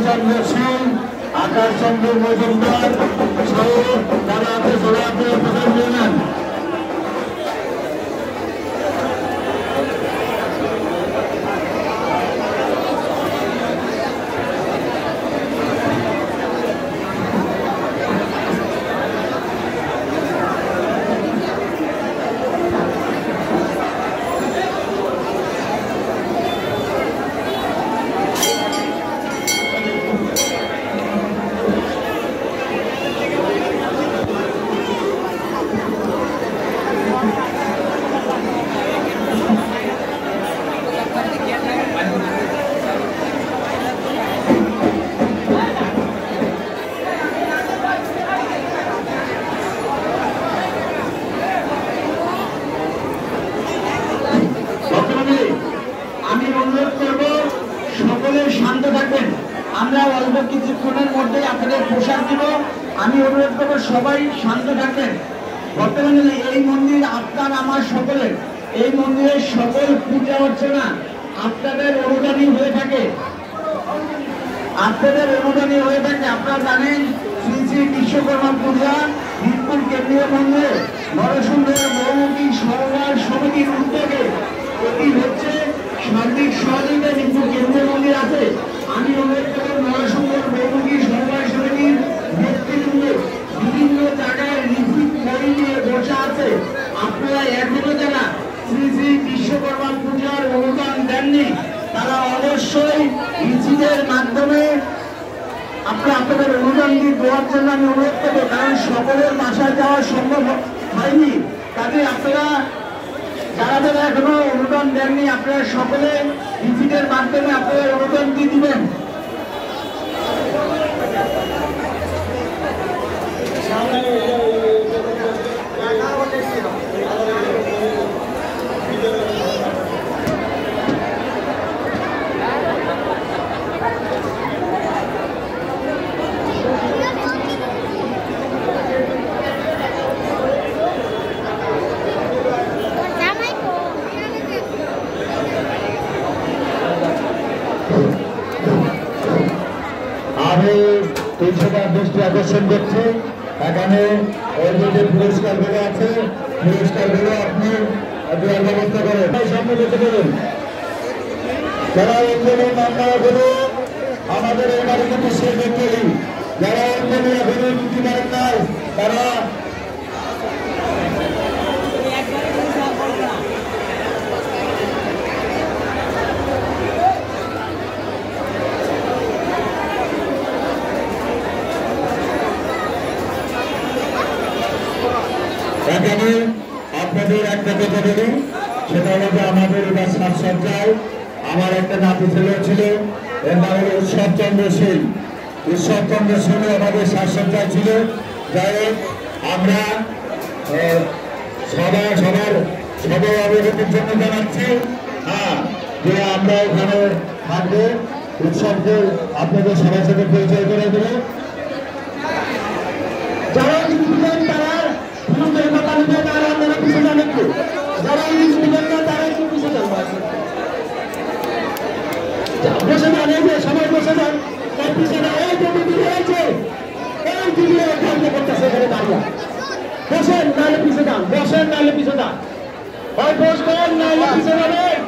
চন্দ্র সিং, আকাশ চন্দ্র মজুমদার সহ তারা আছে সোলাপুর প্রধান ইউনিয়ন। আমি অনুরোধ করব সকলে শান্ত থাকবেন। আমরা অল্প কিছুক্ষণের মধ্যে আপনাদের পোশাক দিব। আমি অনুরোধ করব সবাই শান্ত থাকবেন। বর্তমানে এই মন্দির আপনার আমার সকলের, এই মন্দিরের সকল পূজা অর্চনা আপনাদের অনুদানী হয়ে থাকে, আপনাদের অনুদানী হয়ে থাকে। আপনারা জানেন শ্রী শ্রী বিশ্বকর্মা পূজা মিরপুর কেন্দ্রীয় মন্দিরে নরসুন্দর বহুমুখী সমবায় সমিতির উদ্যোগে এটি হচ্ছে সার্বিক সহযোগিতা মিরপুর কেন্দ্রীয় মন্দির আছে। আমি অনুরোধ করব নরসুন্দর বহুমুখী সমবায় সমিতির নেতৃবৃন্দ বিভিন্ন জায়গায় রিসিভ করে নিয়ে বসা আছে। আপনারা এখনো যারা শ্রী শ্রী বিশ্বকর্মা পূজার অনুদান দেননি তারা অবশ্যই রিসিভের মাধ্যমে আপনারা আপনাদের অনুদান দেওয়ার জন্য আমি অনুরোধ করবো, কারণ সকলের বাসায় যাওয়া সম্ভব হয়নি। কাজে আপনারা যারা যারা এখনো অনুদান দেননি আপনারা সকলে রিসিভের মাধ্যমে আপনাদের অনুদান দিয়ে দিবেন। আমি 300 দৃষ্টি আকর্ষণ করছি। এখানে ওর মধ্যে পুরস্কার গুলো আছে, পুরস্কার গুলো আপনি দেওয়ার ব্যবস্থা করেন, সামনে যেতে পারেন। যারা অঞ্জলি নামনা গুলো আমাদের এই বাড়িতে বিশ্বের ব্যক্তি, যারা অঞ্জলি এখনো দিতে পারেন নাই তারা এখানে আপনাদের একটা কথা বলুন, সেটা হলো যে আমাদের এবার সাজসজ্জায় আমার একটা নাতি ছেলে ছিল, এর নাম হলো উৎসব চন্দ্র সিং। উৎসব চন্দ্র সিং আমাদের সাজসজ্জায় ছিল। যাই হোক আমরা সবার অবগতির জন্য জানাচ্ছি যে আমরা ওখানে থাকবো। উৎসবকে আপনাদের সবার সাথে পরিচয় করে দেবো। যারা বসে দাঁড়িয়েছে সবাই বসে যান, পিছনে এই যে দিদি রয়েছে এই দিদি করতেছে এখানে দাঁড়িয়ে বসেন, নাহলে পিছিয়ে যান, বসেন নাহলে পিছিয়ে যান, হয় বসবেন নাহলে পিছিয়ে যাবেন।